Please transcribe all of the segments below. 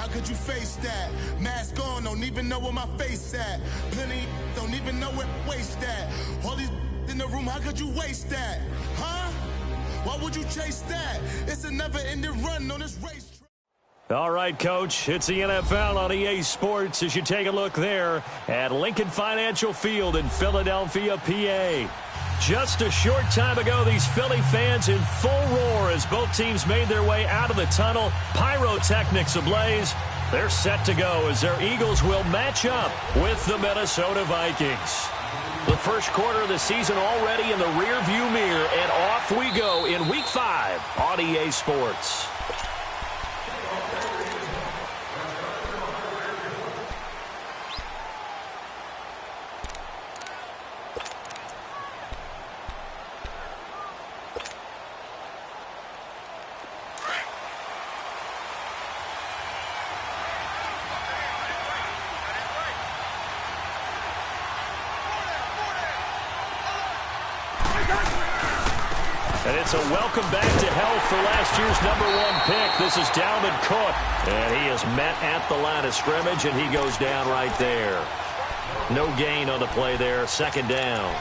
how could you face that? Mask on, don't even know where my face at. Plenty don't even know where waste at. All these in the room, how could you waste that? Huh? Why would you chase that? It's a never-ending run on this race. All right, Coach, it's the NFL on EA Sports as you take a look there at Lincoln Financial Field in Philadelphia, PA. Just a short time ago, these Philly fans in full roar as both teams made their way out of the tunnel. Pyrotechnics ablaze. They're set to go as their Eagles will match up with the Minnesota Vikings. The first quarter of the season already in the rearview mirror, and off we go in Week 5 on EA Sports. And it's a welcome back to health for last year's #1 pick. This is Dalvin Cook. And he is met at the line of scrimmage, and he goes down right there. No gain on the play there. Second down.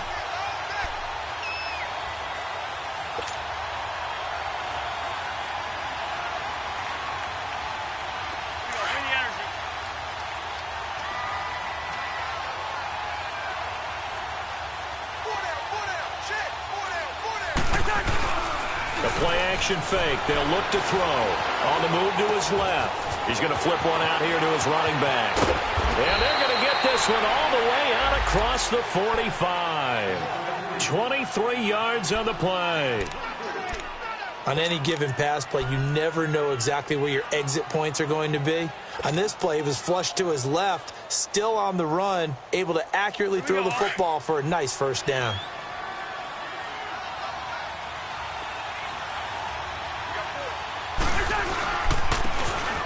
Play-action fake. They'll look to throw. On the move to his left. He's going to flip one out here to his running back. And they're going to get this one all the way out across the 45. 23 yards on the play. On any given pass play, you never know exactly where your exit points are going to be. On this play, he was flushed to his left, still on the run, able to accurately throw the football for a nice first down.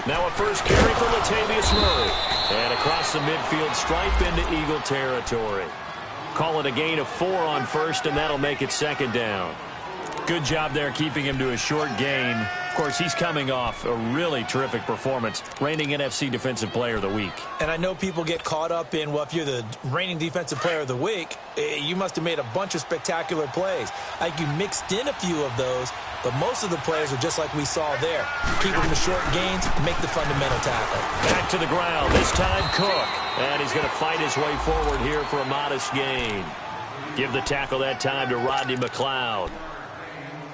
Now a first carry for Latavius Murray. And across the midfield stripe into Eagle territory. Call it a gain of 4 on first, and that'll make it second down. Good job there keeping him to a short gain. Of course, he's coming off a really terrific performance, reigning NFC Defensive Player of the Week. And I know people get caught up in, well, if you're the reigning Defensive Player of the Week, you must have made a bunch of spectacular plays. I think you mixed in a few of those, but most of the plays are just like we saw there. Keep them to short gains, make the fundamental tackle. Back to the ground, this time Cook. And he's going to fight his way forward here for a modest gain. Give the tackle that time to Rodney McLeod.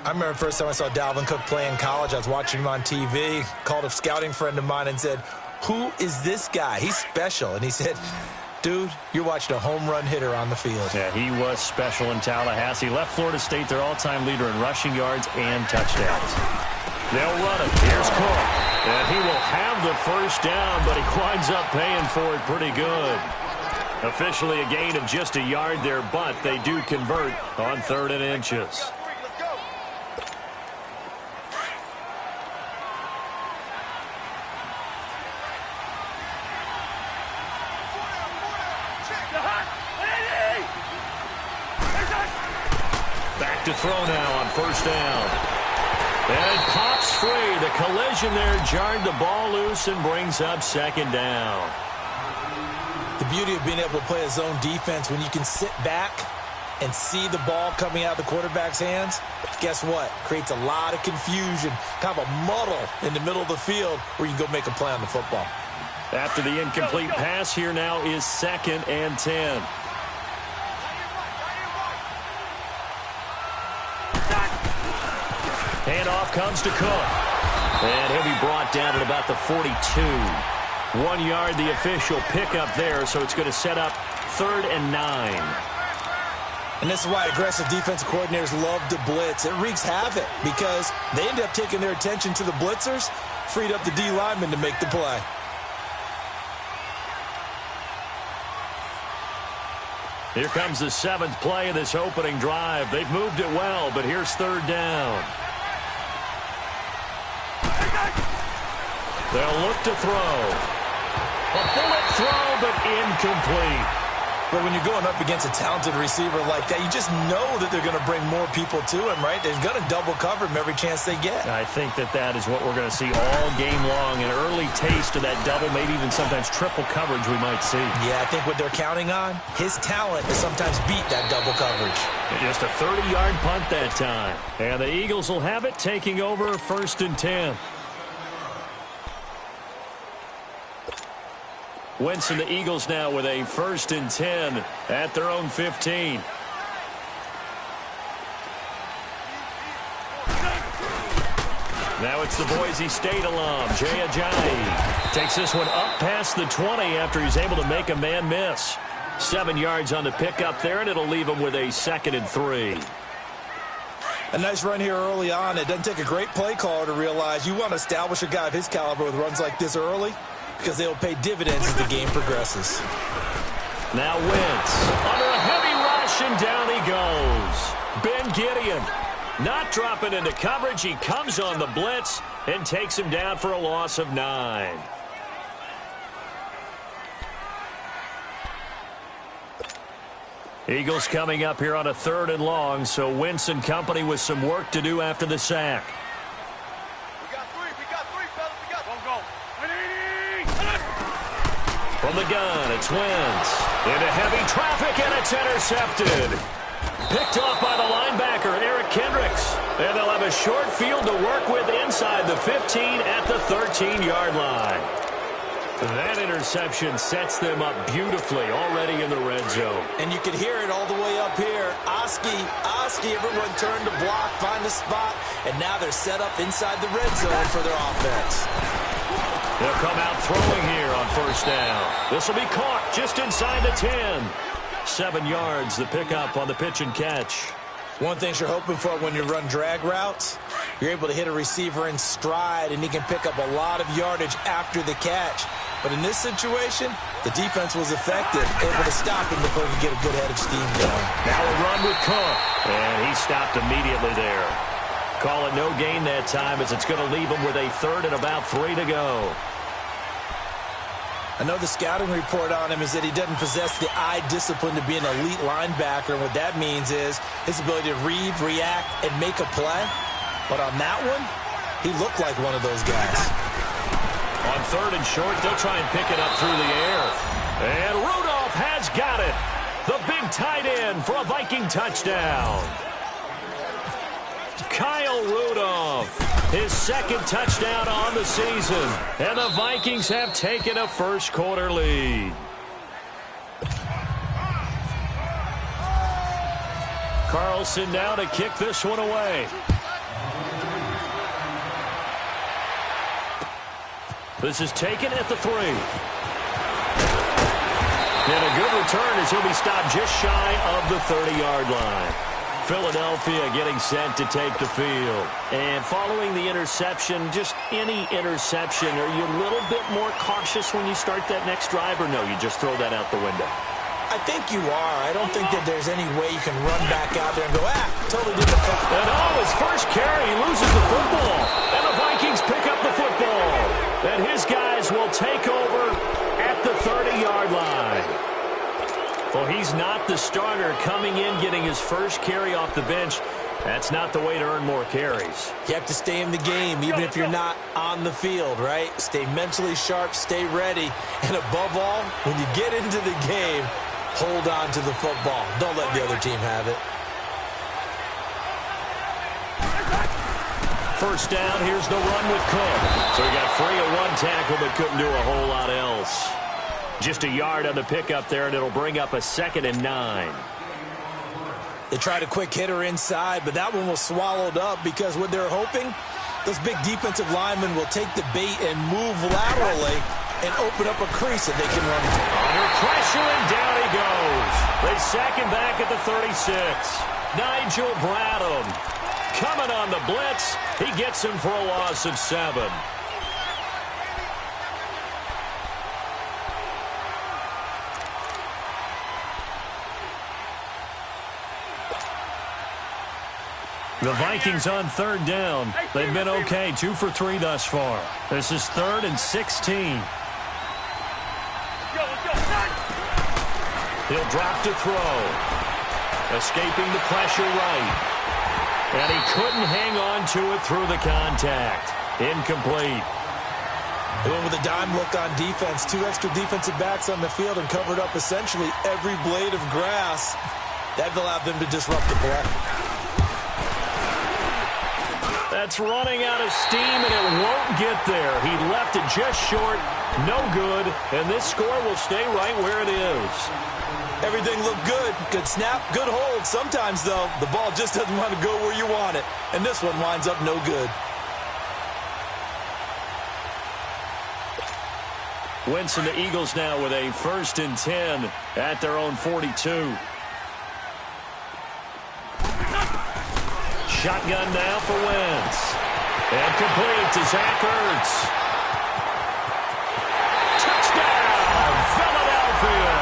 I remember the first time I saw Dalvin Cook play in college. I was watching him on TV, called a scouting friend of mine and said, "Who is this guy? He's special." And he said, "Dude, you're watching a home run hitter on the field." Yeah, he was special in Tallahassee. Left Florida State their all-time leader in rushing yards and touchdowns. They'll run it. Here's Cook. And he will have the first down, but he winds up paying for it pretty good. Officially a gain of just a yard there, but they do convert on 3rd and inches. Back to throw now on first down. And it pops free. The collision there jarred the ball loose and brings up second down. The beauty of being able to play a zone defense when you can sit back and see the ball coming out of the quarterback's hands, guess what? Creates a lot of confusion, kind of a muddle in the middle of the field where you can go make a play on the football. After the incomplete pass, here now is 2nd and 10. Handoff comes to Cook. And he'll be brought down at about the 42. 1 yard, the official pickup there, so it's going to set up 3rd and 9. And this is why aggressive defensive coordinators love to blitz. It wreaks havoc because they end up taking their attention to the blitzers, freed up the D lineman to make the play. Here comes the 7th play of this opening drive. They've moved it well, but here's 3rd down. They'll look to throw. A bullet throw, but incomplete. But when you're going up against a talented receiver like that, you just know that they're going to bring more people to him, right? They're going to double cover him every chance they get. I think that is what we're going to see all game long. An early taste of that double, maybe even sometimes triple coverage we might see. Yeah, I think what they're counting on, his talent to sometimes beat that double coverage. Just a 30-yard punt that time. And the Eagles will have it, taking over 1st and 10. Wentz and the Eagles now with a 1st and 10 at their own 15. Now it's the Boise State alum, Jay Ajayi. Takes this one up past the 20 after he's able to make a man miss. 7 yards on the pickup there, and it'll leave him with a 2nd and 3. A nice run here early on. It doesn't take a great play caller to realize you want to establish a guy of his caliber with runs like this early, because they'll pay dividends as the game progresses. Now Wentz under a heavy rush, and down he goes. Ben Gideon not dropping into coverage. He comes on the blitz and takes him down for a loss of 9. Eagles coming up here on a 3rd and long, so Wentz and company with some work to do after the sack. From the gun, it's Wentz. Into heavy traffic, and it's intercepted. Picked off by the linebacker, Eric Kendricks. And they'll have a short field to work with inside the 15 at the 13-yard line. That interception sets them up beautifully already in the red zone. And you can hear it all the way up here. Oski, everyone turned to block, find a spot, and now they're set up inside the red zone for their offense. They'll come out throwing here on 1st down. This will be caught just inside the 10. 7 yards, the pickup on the pitch and catch. One thing you're hoping for when you run drag routes, you're able to hit a receiver in stride, and he can pick up a lot of yardage after the catch. But in this situation, the defense was effective, able to stop him before he could get a good head of steam going. Now a run with Cook, and he stopped immediately there. Call it no gain that time, as it's going to leave him with a 3rd and about 3 to go. I know the scouting report on him is that he doesn't possess the eye discipline to be an elite linebacker. And what that means is his ability to read, react, and make a play. But on that one, he looked like one of those guys. On 3rd and short, they'll try and pick it up through the air. And Rudolph has got it. The big tight end for a Viking touchdown. Kyle Rudolph, his 2nd touchdown on the season. And the Vikings have taken a first-quarter lead. Carlson now to kick this one away. This is taken at the 3. And a good return as he'll be stopped just shy of the 30-yard line. Philadelphia getting set to take the field. And following the interception, just any interception, are you a little bit more cautious when you start that next drive, or no, you just throw that out the window? I think you are. I don't think that there's any way you can run back out there and go, totally didn't affect. And his first carry, he loses the football. And the Vikings pick up the football. And his guys will take over at the 30-yard line. Well, he's not the starter coming in, getting his first carry off the bench. That's not the way to earn more carries. You have to stay in the game, even if you're not on the field, right? Stay mentally sharp, stay ready. And above all, when you get into the game, hold on to the football. Don't let the other team have it. First down, here's the run with Cook. So he got free of one tackle, but couldn't do a whole lot else. Just a yard on the pickup there, and it'll bring up a 2nd and 9. They tried a quick hitter inside, but that one was swallowed up because what they're hoping, those big defensive linemen will take the bait and move laterally and open up a crease that they can run to. Under pressure, and down he goes. They sack him back at the 36. Nigel Bradham coming on the blitz. He gets him for a loss of 7. The Vikings on 3rd down. They've been okay, 2 for 3 thus far. This is 3rd and 16. He'll drop to throw. Escaping the pressure right. And he couldn't hang on to it through the contact. Incomplete. They went with a dime look on defense. 2 extra defensive backs on the field and covered up essentially every blade of grass. That allowed them to disrupt the play. That's running out of steam, and it won't get there. He left it just short. No good. And this score will stay right where it is. Everything looked good. Good snap, good hold. Sometimes, though, the ball just doesn't want to go where you want it. And this one winds up no good. Winston, the Eagles now with a 1st and 10 at their own 42. Shotgun now for Wentz. And complete to Zach Ertz. Touchdown, Philadelphia.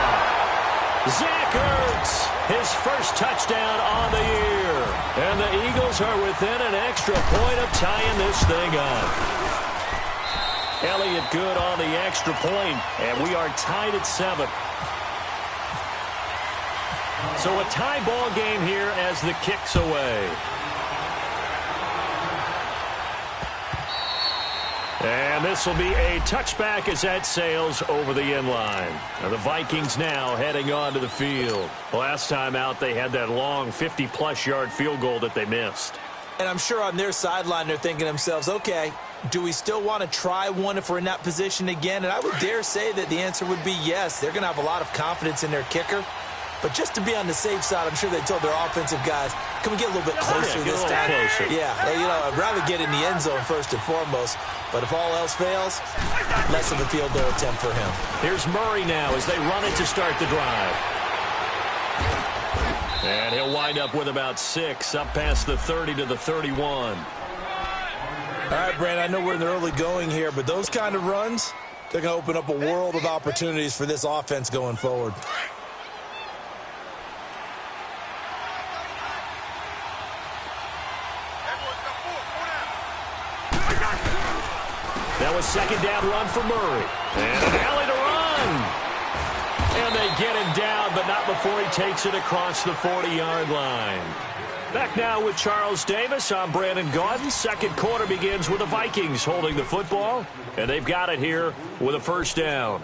Zach Ertz, his first touchdown on the year. And the Eagles are within an extra point of tying this thing up. Elliott good on the extra point, and we are tied at 7. So a tie ball game here as the kick's away. And this will be a touchback as that sails over the end line. Now the Vikings now heading onto the field. Last time out, they had that long 50-plus yard field goal that they missed. And I'm sure on their sideline they're thinking to themselves, okay, do we still want to try one if we're in that position again? And I would dare say that the answer would be yes. They're going to have a lot of confidence in their kicker. But just to be on the safe side, I'm sure they told their offensive guys, can we get a little bit closer this time? Closer. Yeah, you know, I'd rather get in the end zone first and foremost. But if all else fails, less of a field goal attempt for him. Here's Murray now as they run it to start the drive. And he'll wind up with about 6, up past the 30 to the 31. All right, Brandon, I know we're in the early going here, but those kind of runs, they're going to open up a world of opportunities for this offense going forward. That was 2nd down run for Murray. And an alley to run. And they get him down, but not before he takes it across the 40-yard line. Back now with Charles Davis. I'm Brandon Gaudin. 2nd quarter begins with the Vikings holding the football. And they've got it here with a 1st down.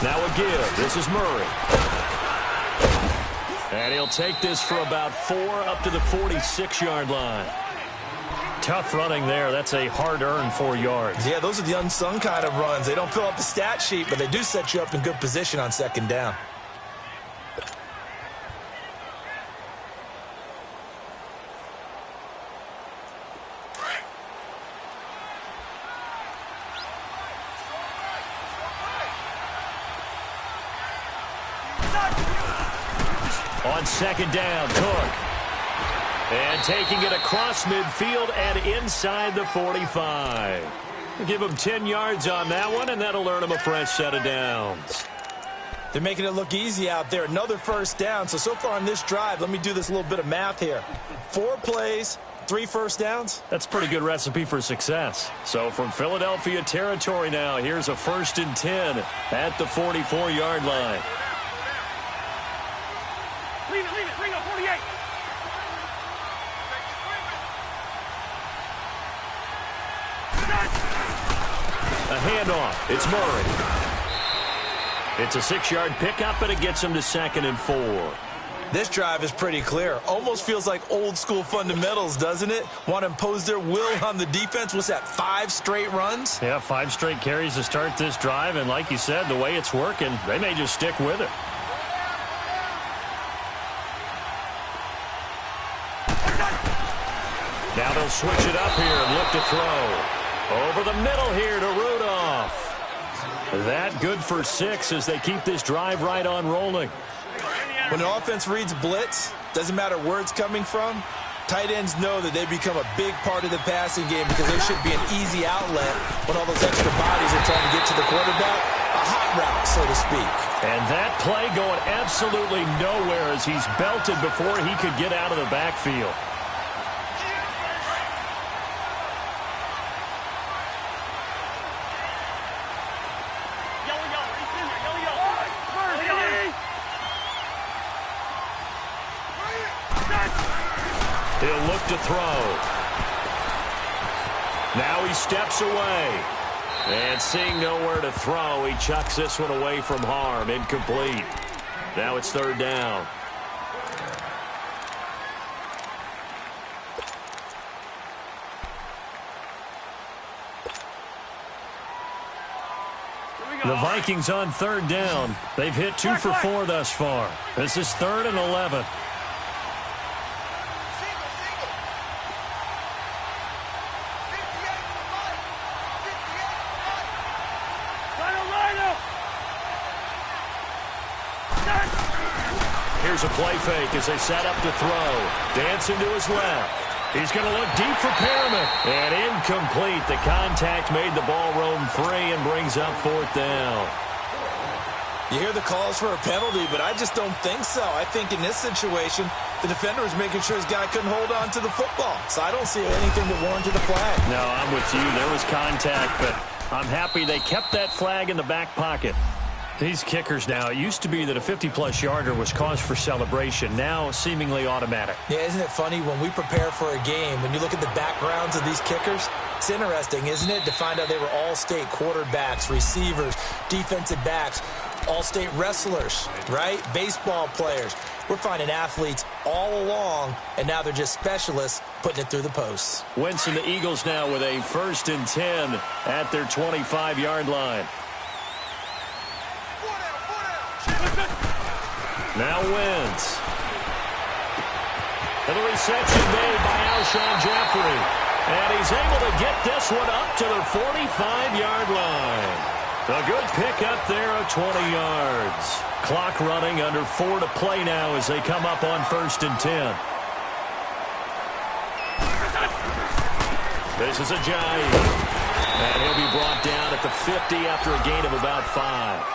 Now a give. This is Murray. And he'll take this for about 4 up to the 46-yard line. Tough running there. That's a hard-earned 4 yards. Yeah, those are the unsung kind of runs. They don't fill up the stat sheet, but they do set you up in good position on 2nd down. On 2nd down, Cook. And taking it across midfield and inside the 45. Give him 10 yards on that one, and that'll earn him a fresh set of downs. They're making it look easy out there. Another 1st down. So far on this drive, let me do this little bit of math here. 4 plays, 3 first downs. That's a pretty good recipe for success. So from Philadelphia territory now, here's a 1st and 10 at the 44-yard line. Leave it, bring up 48. A handoff. It's Murray. It's a 6-yard pickup, and it gets him to 2nd and 4. This drive is pretty clear. Almost feels like old-school fundamentals, doesn't it? Want to impose their will on the defense. What's that, 5 straight runs? Yeah, 5 straight carries to start this drive, and like you said, the way it's working, they may just stick with it. Now they'll switch it up here and look to throw. Over the middle here to Rudolph. That good for 6 as they keep this drive right on rolling. When an offense reads blitz, doesn't matter where it's coming from, tight ends know that they become a big part of the passing game because they should be an easy outlet when all those extra bodies are trying to get to the quarterback. A hot jet route, so to speak. And that play going absolutely nowhere as he's belted before he could get out of the backfield. He'll look to throw. Now he steps away. And seeing nowhere to throw, he chucks this one away from harm. Incomplete. Now it's third down. The Vikings on third down. They've hit 2 for 4 thus far. This is 3rd and 11. Here's a play fake as they set up to throw. Dancing to his left. He's going to look deep for Perriman. And incomplete. The contact made the ball roam free and brings up 4th down. You hear the calls for a penalty, but I just don't think so. I think in this situation, the defender was making sure his guy couldn't hold on to the football. So I don't see anything that warranted a flag. No, I'm with you. There was contact, but I'm happy they kept that flag in the back pocket. These kickers now, it used to be that a 50-plus yarder was cause for celebration. Now, seemingly automatic. Yeah, isn't it funny when we prepare for a game, when you look at the backgrounds of these kickers, it's interesting, isn't it, to find out they were all-state quarterbacks, receivers, defensive backs, all-state wrestlers, right? Baseball players. We're finding athletes all along, and now they're just specialists putting it through the posts. Wentz and the Eagles now with a 1st and 10 at their 25-yard line. Now Wentz. And the reception made by Alshon Jeffrey. And he's able to get this one up to the 45-yard line. A good pickup there of 20 yards. Clock running, under 4 to play now as they come up on 1st and 10. This is a giant. And he'll be brought down at the 50 after a gain of about 5.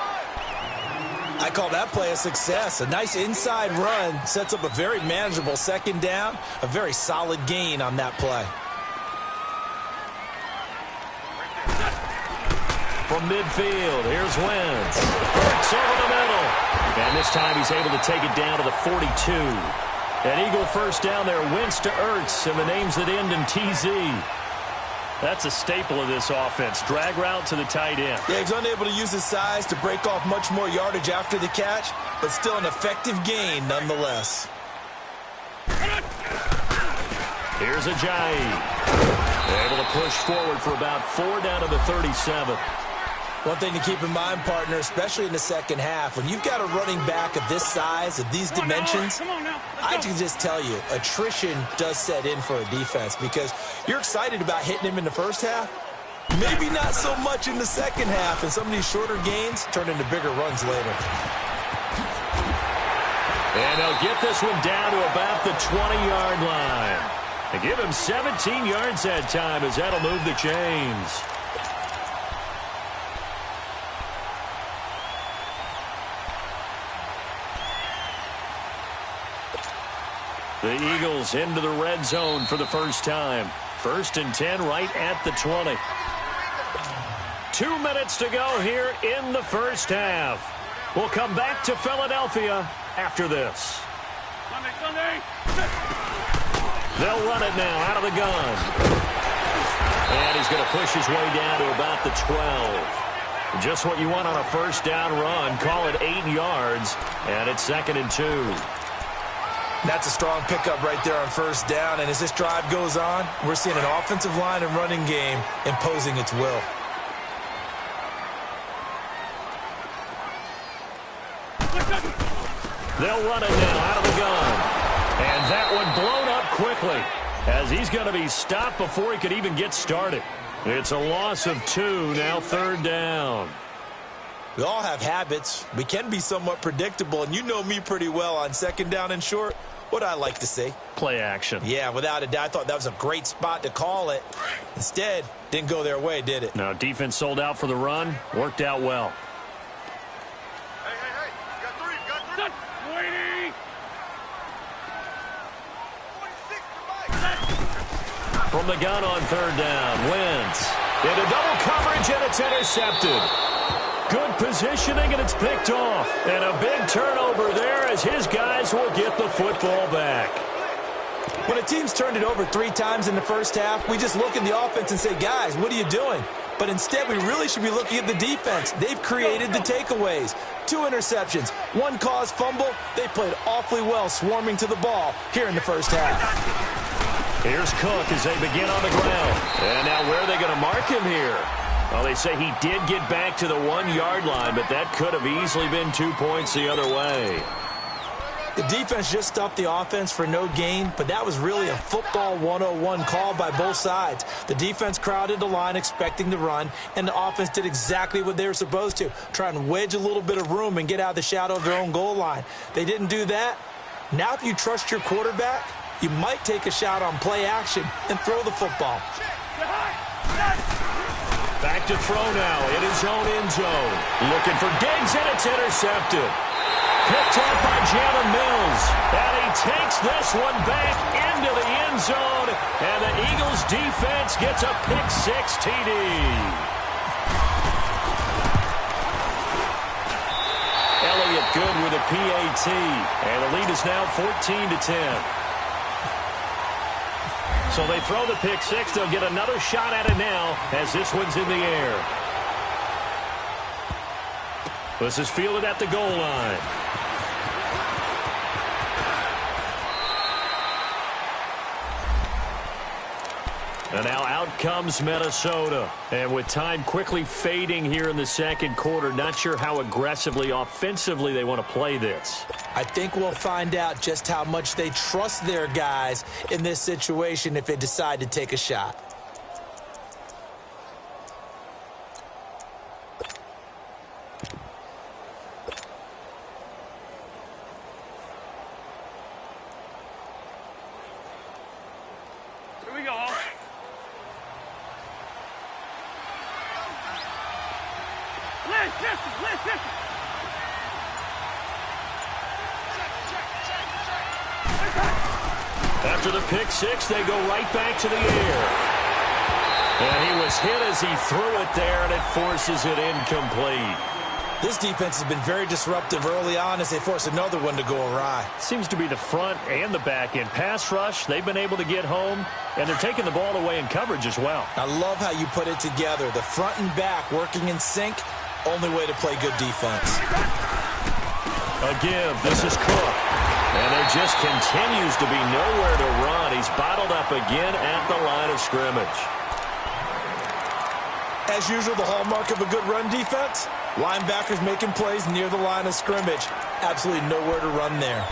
I call that play a success. A nice inside run sets up a very manageable 2nd down. A very solid gain on that play. From midfield, here's Wentz. Hurts over the middle. And this time he's able to take it down to the 42. An Eagle 1st down there, Wentz to Ertz, and the names that end in TZ. That's a staple of this offense. Drag route to the tight end. Yeah, he's unable to use his size to break off much more yardage after the catch, but still an effective gain nonetheless. Here's Ajayi. Able to push forward for about 4 down to the 37. One thing to keep in mind, partner, especially in the second half, when you've got a running back of this size, of these dimensions, I can just tell you, attrition does set in for a defense because you're excited about hitting him in the first half. Maybe not so much in the second half, and some of these shorter gains turn into bigger runs later. And they'll get this one down to about the 20-yard line. They give him 17 yards that time as that'll move the chains. The Eagles into the red zone for the first time. 1st and 10 right at the 20. 2 minutes to go here in the first half. We'll come back to Philadelphia after this. Sunday. They'll run it now out of the gun. And he's going to push his way down to about the 12. Just what you want on a 1st down run. Call it 8 yards. And it's 2nd and 2. That's a strong pickup right there on 1st down. And as this drive goes on, we're seeing an offensive line and running game imposing its will. They'll run it now out of the gun. And that one blown up quickly as he's going to be stopped before he could even get started. It's a loss of 2, now 3rd down. We all have habits. We can be somewhat predictable, and you know me pretty well on 2nd down and short. What I like to see. Play action. Yeah, without a doubt. I thought that was a great spot to call it. Instead, didn't go their way, did it? No, defense sold out for the run. Worked out well. from the gun on third down. Wentz into double coverage, and it's intercepted. Good positioning, and it's picked off. And a big turnover there as his guys will get the football back. When a team's turned it over 3 times in the first half, we just look at the offense and say, guys, what are you doing? But instead, we really should be looking at the defense. They've created the takeaways. 2 interceptions, 1 caused fumble. They played awfully well swarming to the ball here in the first half. Here's Cook as they begin on the ground. And now where are they going to mark him here? Well, they say he did get back to the 1-yard line, but that could have easily been 2 points the other way. The defense just stopped the offense for no gain, but that was really a football 101 call by both sides. The defense crowded the line expecting the run, and the offense did exactly what they were supposed to, try and wedge a little bit of room and get out of the shadow of their own goal line. They didn't do that. Now if you trust your quarterback, you might take a shot on play action and throw the football. Back to throw now in his own end zone. Looking for Diggs, and it's intercepted. Picked off by Jalen Mills. And he takes this one back into the end zone. And the Eagles defense gets a pick-6 TD. Elliott good with a PAT. And the lead is now 14-10. So they throw the pick-6. They'll get another shot at it now as this one's in the air. This is fielded at the goal line. And now out comes Minnesota. And with time quickly fading here in the second quarter, not sure how aggressively, offensively they want to play this. I think we'll find out just how much they trust their guys in this situation if they decide to take a shot. Here we go. Listen. After the pick-6, they go right back to the air. And he was hit as he threw it there, and it forces it incomplete. This defense has been very disruptive early on as they force another one to go awry. Seems to be the front and the back end. Pass rush, they've been able to get home, and they're taking the ball away in coverage as well. I love how you put it together. The front and back working in sync, only way to play good defense. A give, this is Cook. And there just continues to be nowhere to run. He's bottled up again at the line of scrimmage. As usual, the hallmark of a good run defense, linebackers making plays near the line of scrimmage. Absolutely nowhere to run there.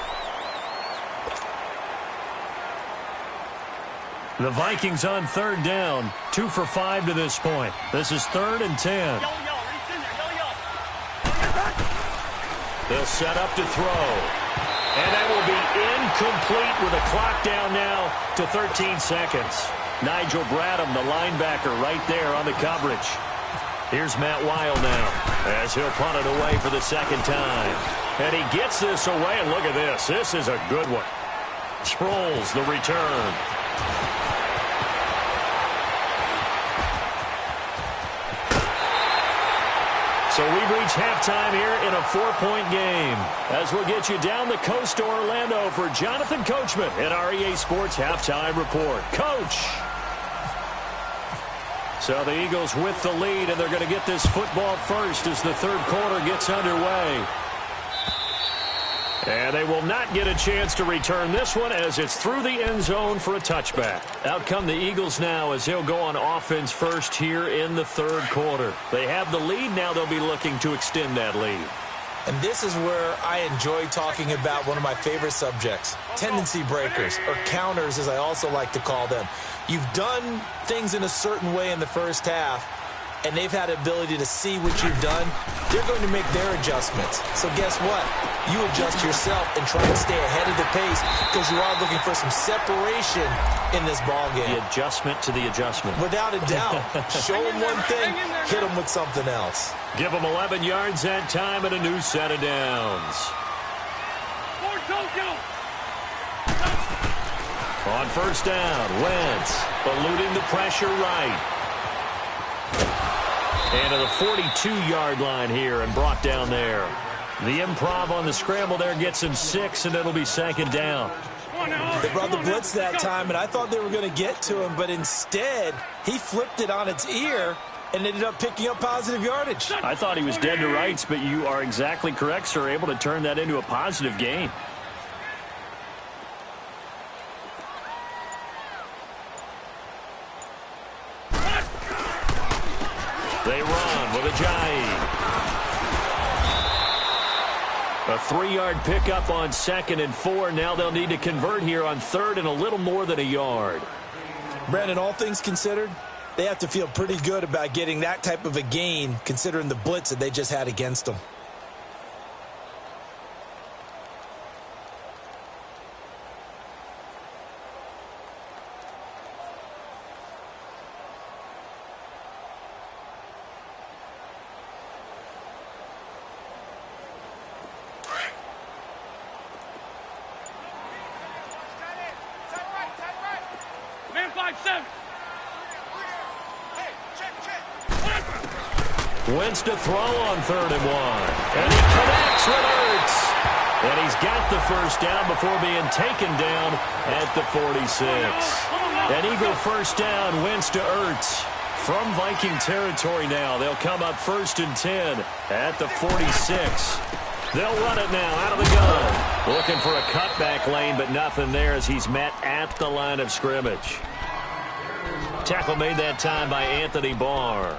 The Vikings on third down, 2 for 5 to this point. This is 3rd and 10. They'll set up to throw. And that will be incomplete with a clock down now to 13 seconds. Nigel Bradham, the linebacker, right there on the coverage. Here's Matt Weil now as he'll punt it away for the second time. And he gets this away, and look at this. This is a good one. Sproles, the return. So we've reached halftime here in a 4-point game. As we'll get you down the coast to Orlando for Jonathan Coachman at our EA Sports Halftime Report. Coach! So the Eagles with the lead, and they're going to get this football first as the third quarter gets underway. And they will not get a chance to return this one as it's through the end zone for a touchback. Out come the Eagles now as they'll go on offense first here in the third quarter. They have the lead. Now they'll be looking to extend that lead. And this is where I enjoy talking about one of my favorite subjects, tendency breakers, or counters as I also like to call them. You've done things in a certain way in the first half, and they've had the ability to see what you've done. They're going to make their adjustments. So guess what? You adjust yourself and try and stay ahead of the pace because you are looking for some separation in this ball game. The adjustment to the adjustment. Without a doubt. Show them one thing, hit them with something else. Give them 11 yards that time and a new set of downs. On first down, Wentz eluding the pressure right. And to the 42-yard line here and brought down there. The improv on the scramble there gets him 6, and it'll be second down. They brought the blitz that time, and I thought they were going to get to him, but instead he flipped it on its ear and ended up picking up positive yardage. I thought he was dead to rights, but you are exactly correct, sir. Able to turn that into a positive gain. They run with Ajayi. A 3-yard pickup on 2nd and 4. Now they'll need to convert here on 3rd and a little more than a yard. Brandon, all things considered, they have to feel pretty good about getting that type of a gain considering the blitz that they just had against them. Wentz to throw on 3rd and 1. And he connects with Ertz. And he's got the first down before being taken down at the 46. An Eagle first down, Wentz to Ertz. From Viking territory now, they'll come up 1st and 10 at the 46. They'll run it now out of the gun. Looking for a cutback lane, but nothing there as he's met at the line of scrimmage. Tackle made that time by Anthony Barr.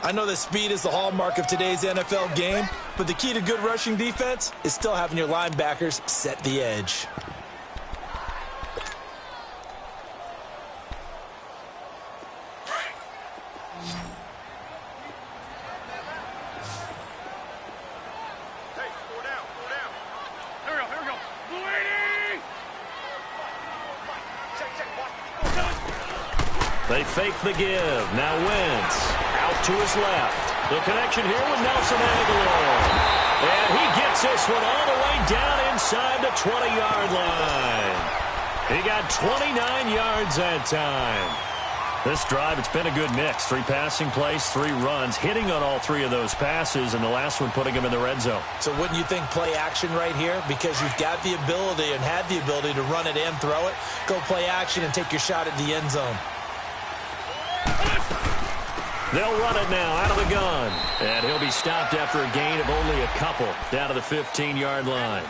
I know that speed is the hallmark of today's NFL game, but the key to good rushing defense is still having your linebackers set the edge. They fake the give. Now Wentz out to his left. The connection here with Nelson Aguilar. And he gets this one all the way down inside the 20-yard line. He got 29 yards that time. This drive, it's been a good mix. 3 passing plays, 3 runs, hitting on all 3 of those passes, and the last one putting him in the red zone. So wouldn't you think play action right here? Because you've got the ability and had the ability to run it and throw it. Go play action and take your shot at the end zone. They'll run it now out of the gun. And he'll be stopped after a gain of only a couple down to the 15-yard line.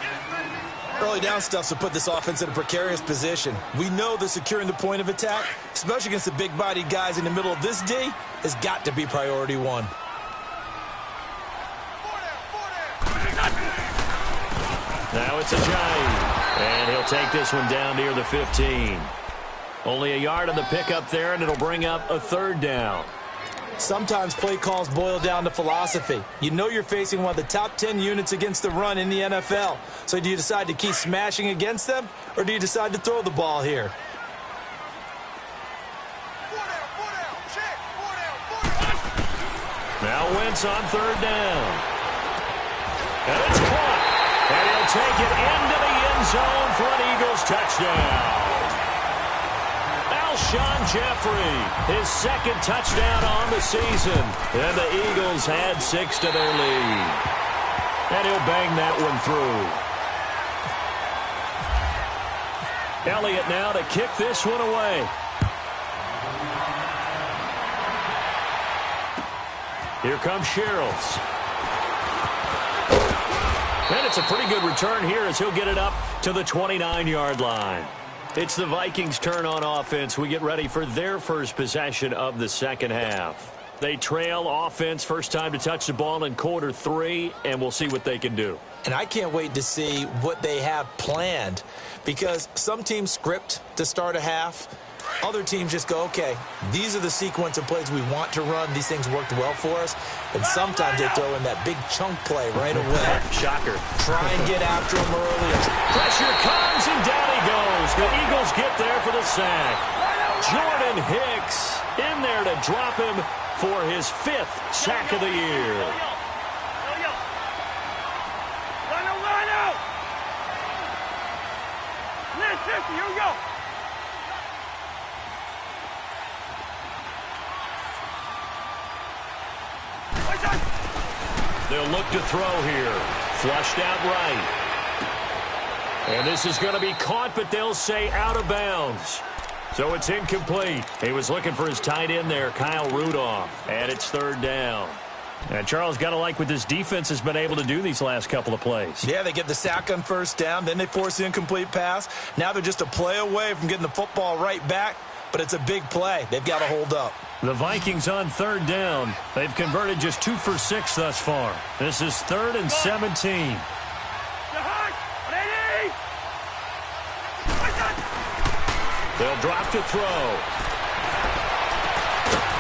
Early down stuff to put this offense in a precarious position. We know that securing the point of attack, especially against the big-bodied guys in the middle of this D, has got to be priority 1. Now it's Ajayi. And he'll take this one down near the 15. Only a yard on the pickup there, and it'll bring up a 3rd down. Sometimes play calls boil down to philosophy. You know you're facing one of the top 10 units against the run in the NFL. So do you decide to keep smashing against them, or do you decide to throw the ball here? Now Wentz on 3rd down. And it's caught. And he'll take it into the end zone for an Eagles touchdown. Alshon Jeffrey, his 2nd touchdown on the season. And the Eagles add 6 to their lead. And he'll bang that one through. Elliott now to kick this one away. Here comes Sherrills. And it's a pretty good return here as he'll get it up to the 29-yard line. It's the Vikings' turn on offense. We get ready for their first possession of the second half. They trail offense, first time to touch the ball in quarter 3, and we'll see what they can do. And I can't wait to see what they have planned, because some teams script to start a half. Other teams just go, okay, these are the sequence of plays we want to run. These things worked well for us. And sometimes they throw in that big chunk play right away. Shocker. Try and get after him early. Pressure comes, and down he goes. The Eagles get there for the sack. Jordan Hicks in there to drop him for his 5th sack of the year. Here we go. They'll look to throw here. Flushed out right. And this is going to be caught, but they'll say out of bounds. So it's incomplete. He was looking for his tight end there, Kyle Rudolph. And it's third down. And Charles, got to like what this defense has been able to do these last couple of plays. Yeah, they get the sack on first down. Then they force the incomplete pass. Now they're just a play away from getting the football right back. But it's a big play. They've got to hold up. The Vikings on third down. They've converted just 2 for 6 thus far. This is 3rd and 17. They'll drop to throw.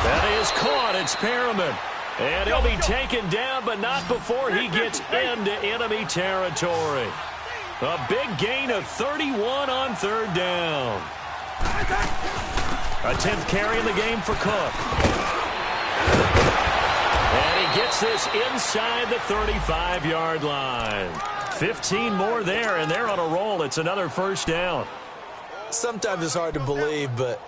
That is caught. It's Perriman. And he'll be taken down, but not before he gets into enemy territory. A big gain of 31 on third down. A 10th carry in the game for Cook. And he gets this inside the 35-yard line. 15 more there, and they're on a roll. It's another first down. Sometimes it's hard to believe, but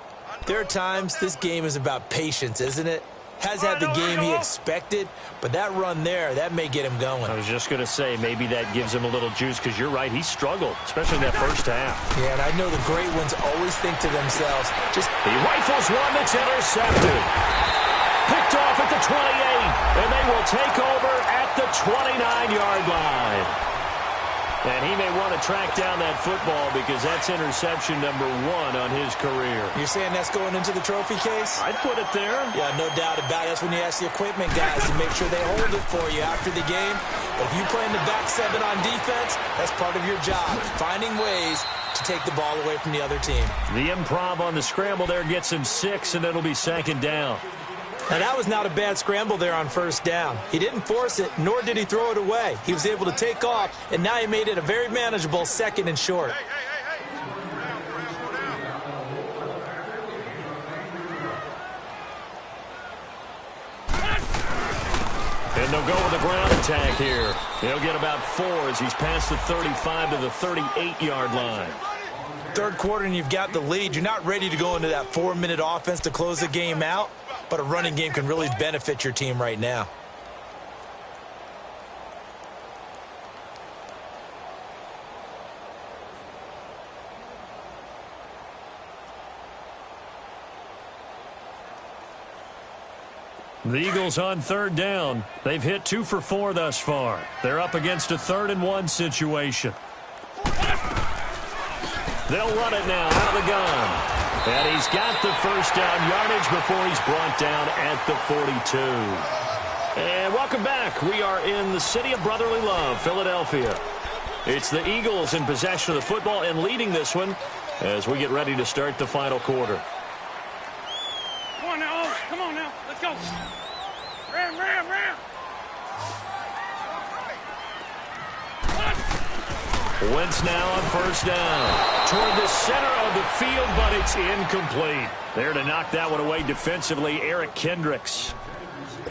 there are times this game is about patience, isn't it? Has had the game he expected, but that run there, that may get him going. I was just going to say, maybe that gives him a little juice, because you're right, he struggled, especially in that first half. Yeah, and I know the great ones always think to themselves, he rifles one that's intercepted. Picked off at the 28, and they will take over at the 29-yard line. And he may want to track down that football because that's interception number 1 on his career. You're saying that's going into the trophy case? I'd put it there. Yeah, no doubt about it. That's when you ask the equipment guys to make sure they hold it for you after the game. But if you play in the back 7 on defense, that's part of your job, finding ways to take the ball away from the other team. The improv on the scramble there gets him 6, and it'll be 2nd down. Now, that was not a bad scramble there on first down. He didn't force it, nor did he throw it away. He was able to take off, and now he made it a very manageable 2nd and short. And they'll go with the ground attack here. He'll get about 4 as he's past the 35 to the 38-yard line. Third quarter, and you've got the lead. You're not ready to go into that 4-minute offense to close the game out. But a running game can really benefit your team right now. The Eagles on third down. They've hit 2 for 4 thus far. They're up against a 3rd and 1 situation. They'll run it now out of the gun. And he's got the first down yardage before he's brought down at the 42. And welcome back. We are in the city of brotherly love, Philadelphia. It's the Eagles in possession of the football and leading this one as we get ready to start the final quarter. Come on now. Come on now. Let's go. Ram. Wentz now on first down. Toward the center of the field, but it's incomplete. There to knock that one away defensively, Eric Kendricks.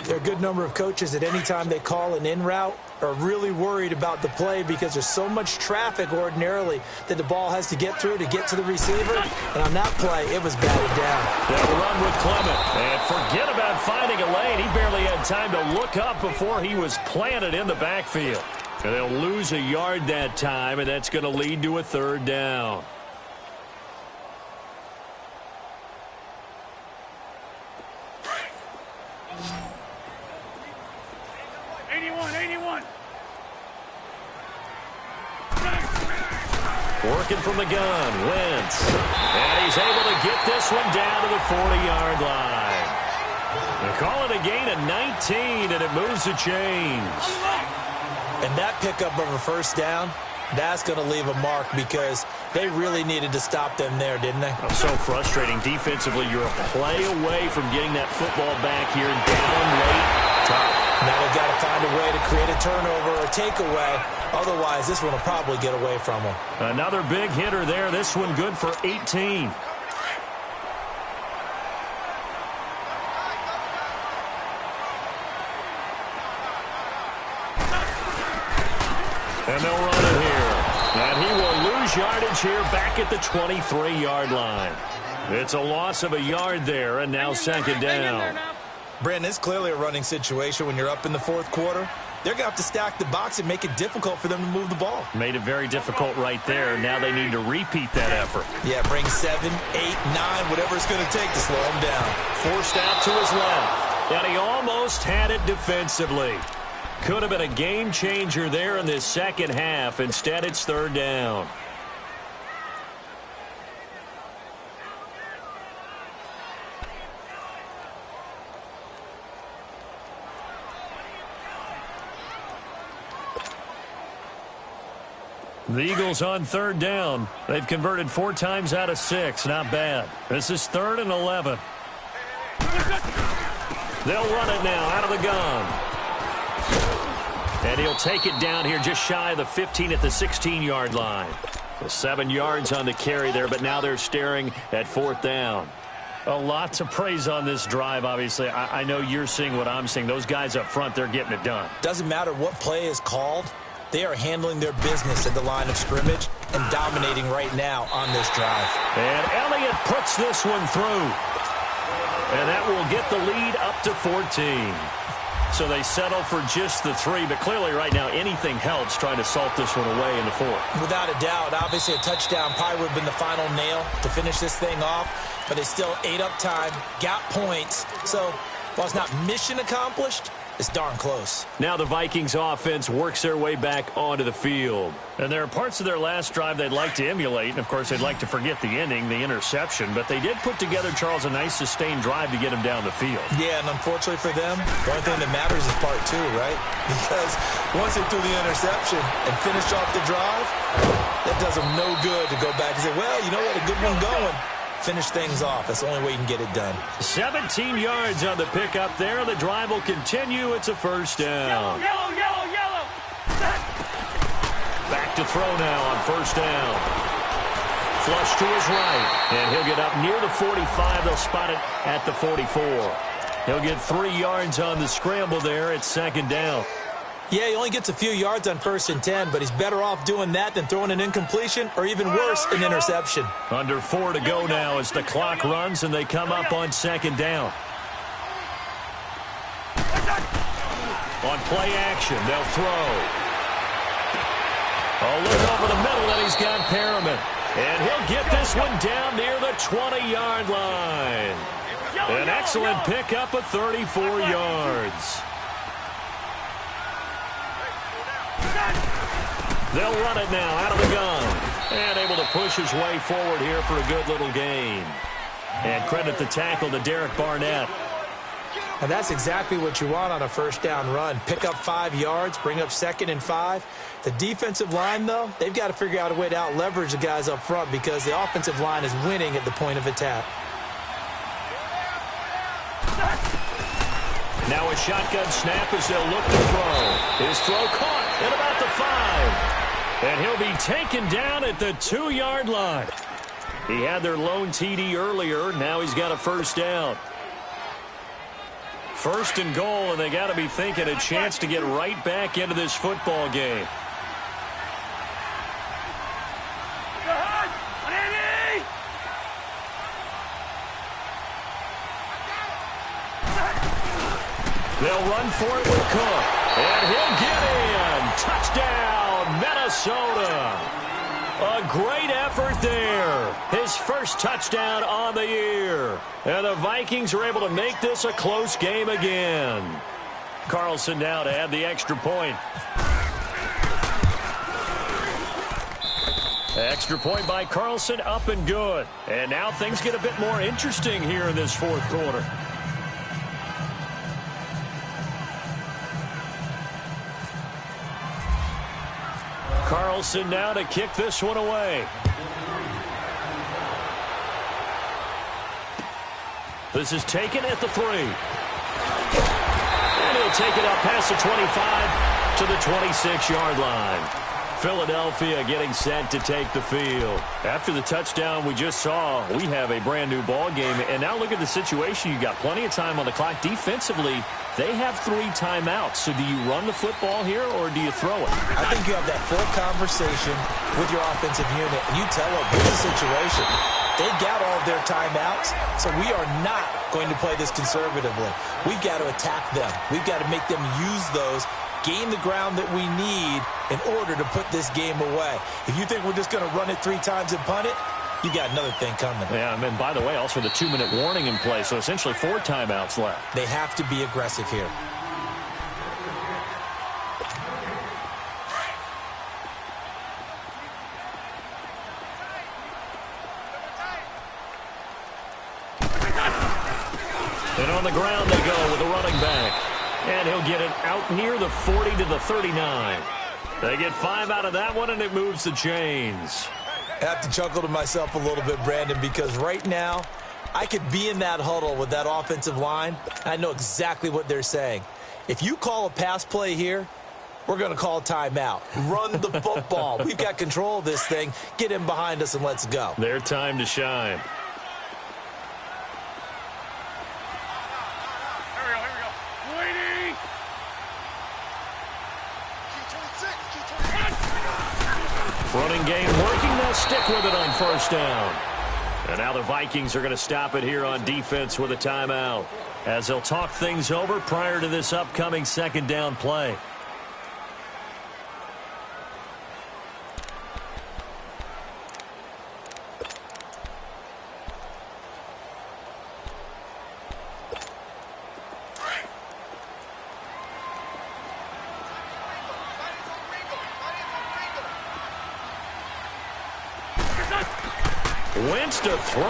There are a good number of coaches that any time they call an in route are really worried about the play because there's so much traffic ordinarily that the ball has to get through to get to the receiver. And on that play, it was batted down. They'll run with Clement. And forget about finding a lane. He barely had time to look up before he was planted in the backfield. And they'll lose a yard that time, and that's going to lead to a 3rd down. Working from the gun, Wentz. And he's able to get this one down to the 40-yard line. They call it a gain of 19, and it moves the chains. And that pickup of a first down, that's going to leave a mark because they really needed to stop them there, didn't they? Oh, so frustrating. Defensively, you're a play away from getting that football back here down late. Tough. Now they've got to find a way to create a turnover or takeaway. Otherwise, this one will probably get away from them. Another big hitter there. This one good for 18. And they'll run it here. And he will lose yardage here back at the 23-yard line. It's a loss of a yard there, and now 2nd down. Brandon, it's clearly a running situation when you're up in the 4th quarter. they're going to have to stack the box and make it difficult for them to move the ball. Made it very difficult right there. Now they need to repeat that effort. Yeah, bring 7, 8, 9, whatever it's going to take to slow them down. Forced out to his left. And he almost had it defensively. Could have been a game changer there in this second half. Instead, it's third down. The Eagles on third down. They've converted 4 times out of 6. Not bad. This is 3rd and 11. They'll run it now out of the gun. And he'll take it down here just shy of the 15 at the 16-yard line. So 7 yards on the carry there, but now they're staring at 4th down. A lot to praise on this drive, obviously. I know you're seeing what I'm seeing. Those guys up front, they're getting it done. Doesn't matter what play is called. They are handling their business at the line of scrimmage and dominating right now on this drive. And Elliott puts this one through. And that will get the lead up to 14. So they settle for just the 3, but clearly right now anything helps trying to salt this one away in the 4th. Without a doubt, obviously a touchdown probably would have been the final nail to finish this thing off, but they still ate up time, got points. So while it's not mission accomplished, it's darn close. Now the Vikings offense works their way back onto the field. And there are parts of their last drive they'd like to emulate. And, of course, they'd like to forget the ending, the interception. But they did put together, Charles, a nice sustained drive to get him down the field. Yeah, and unfortunately for them, the only thing that matters is part 2, right? Because once they threw the interception and finished off the drive, that does them no good to go back and say, well, you know what, a good one going. Finish things off. That's the only way you can get it done. 17 yards on the pickup there. The drive will continue. It's a first down. Yellow, yellow, yellow. Back to throw now on first down. Flush to his right. And he'll get up near the 45. They'll spot it at the 44. He'll get 3 yards on the scramble there. It's second down. Yeah, he only gets a few yards on 1st and 10, but he's better off doing that than throwing an incompletion or even worse, an interception. Under 4 to go now as the clock runs and they come up on second down. On play action, they'll throw. Oh, look over the middle, and he's got Perriman. And he'll get this one down near the 20-yard line. An excellent pickup of 34 yards. They'll run it now out of the gun. And able to push his way forward here for a good little gain. And credit the tackle to Derek Barnett. And that's exactly what you want on a first down run. Pick up 5 yards, bring up 2nd and 5. The defensive line, though, they've got to figure out a way to out-leverage the guys up front because the offensive line is winning at the point of attack. Now a shotgun snap as they'll look to throw. His throw caught at about the 5. And he'll be taken down at the 2-yard line. He had their lone TD earlier. Now he's got a first down. 1st and goal, and they got to be thinking a chance to get right back into this football game. They'll run for it with Cook. And he'll get in. Touchdown, Minnesota. A great effort there. His first touchdown on the year. And the Vikings are able to make this a close game again. Carlson now to add the extra point. Extra point by Carlson, up and good. And now things get a bit more interesting here in this 4th quarter. Carlson now to kick this one away. This is taken at the 3. And he'll take it up past the 25 to the 26-yard line. Philadelphia getting set to take the field. After the touchdown we just saw, we have a brand new ball game. And now look at the situation. You got plenty of time on the clock. Defensively, they have 3 timeouts. So do you run the football here or do you throw it? I think you have that full conversation with your offensive unit. And you tell them, here's the situation. They've got all of their timeouts, so we are not going to play this conservatively. We've got to attack them. We've got to make them use those, gain the ground that we need in order to put this game away. If you think we're just going to run it 3 times and punt it, you got another thing coming. Yeah, and by the way, also the 2-minute warning in play, so essentially 4 timeouts left. They have to be aggressive here. And on the ground they go with a running back. And he'll get it out near the 40 to the 39. They get 5 out of that one, and it moves the chains. I have to chuckle to myself a little bit, Brandon, because right now I could be in that huddle with that offensive line. And I know exactly what they're saying. If you call a pass play here, we're going to call timeout. Run the football. We've got control of this thing. Get in behind us and let's go. Their time to shine. Running game working. They'll stick with it on first down. And now the Vikings are going to stop it here on defense with a timeout, as they'll talk things over prior to this upcoming second down play. Wentz to throw.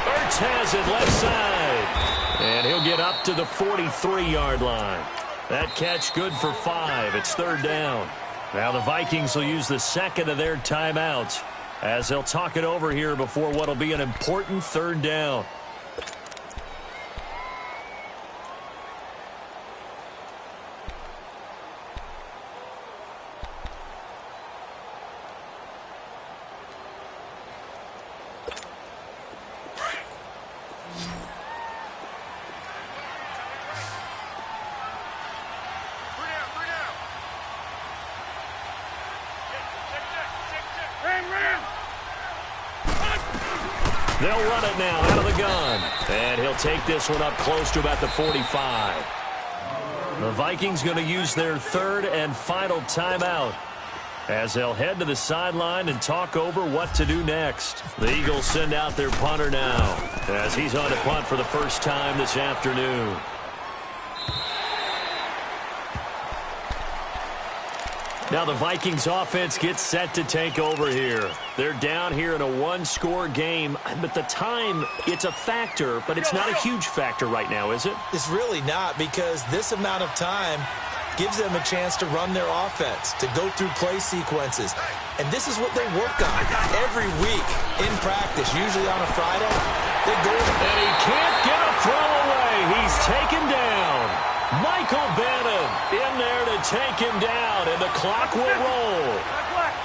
Ertz has it left side. And he'll get up to the 43-yard line. That catch good for 5. It's third down. Now the Vikings will use the second of their timeouts as they'll talk it over here before what will be an important third down. They'll run it now out of the gun. And he'll take this one up close to about the 45. The Vikings going to use their third and final timeout as they'll head to the sideline and talk over what to do next. The Eagles send out their punter now as he's on to punt for the first time this afternoon. Now the Vikings offense gets set to take over here. They're down here in a one-score game, but the time, it's a factor, but it's not a huge factor right now, is it? It's really not, because this amount of time gives them a chance to run their offense, to go through play sequences. And this is what they work on every week in practice, usually on a Friday. They go and he can't get a throw away. He's taken down. Michael Bennett in there to take him down, and the clock will roll.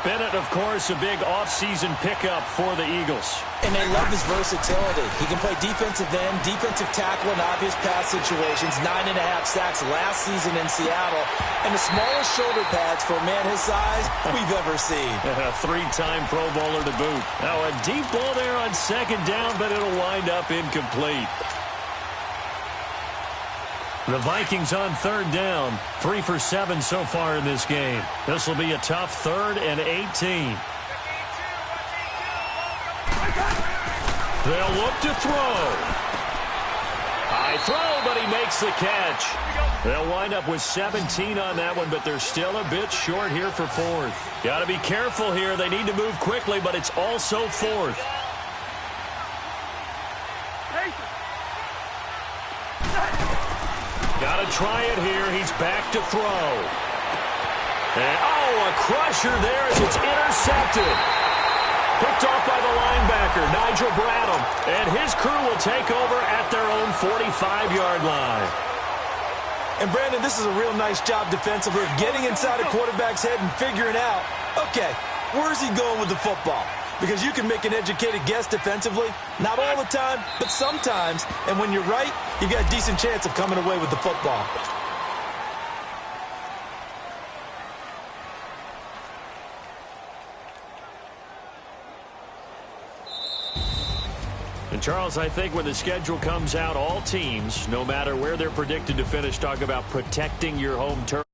Bennett, of course, a big offseason pickup for the Eagles. And they love his versatility. He can play defensive end, defensive tackle in obvious pass situations, 9.5 sacks last season in Seattle, and the smallest shoulder pads for a man his size we've ever seen. A 3-time Pro Bowler to boot. Now a deep ball there on second down, but it'll wind up incomplete. The Vikings on third down, 3 for 7 so far in this game. This will be a tough 3rd and 18. They'll look to throw. High throw, but he makes the catch. They'll wind up with 17 on that one, but they're still a bit short here for 4th. Got to be careful here. They need to move quickly, but it's also 4th. Got to try it here. He's back to throw. And, a crusher there as it's intercepted. Picked off by the linebacker, Nigel Bradham. And his crew will take over at their own 45-yard line. And, Brandon, this is a real nice job defensively of getting inside a quarterback's head and figuring out, okay, where's he going with the football? Because you can make an educated guess defensively. Not all the time, but sometimes. And when you're right, you've got a decent chance of coming away with the football. Charles, I think when the schedule comes out, all teams, no matter where they're predicted to finish, talk about protecting your home turf.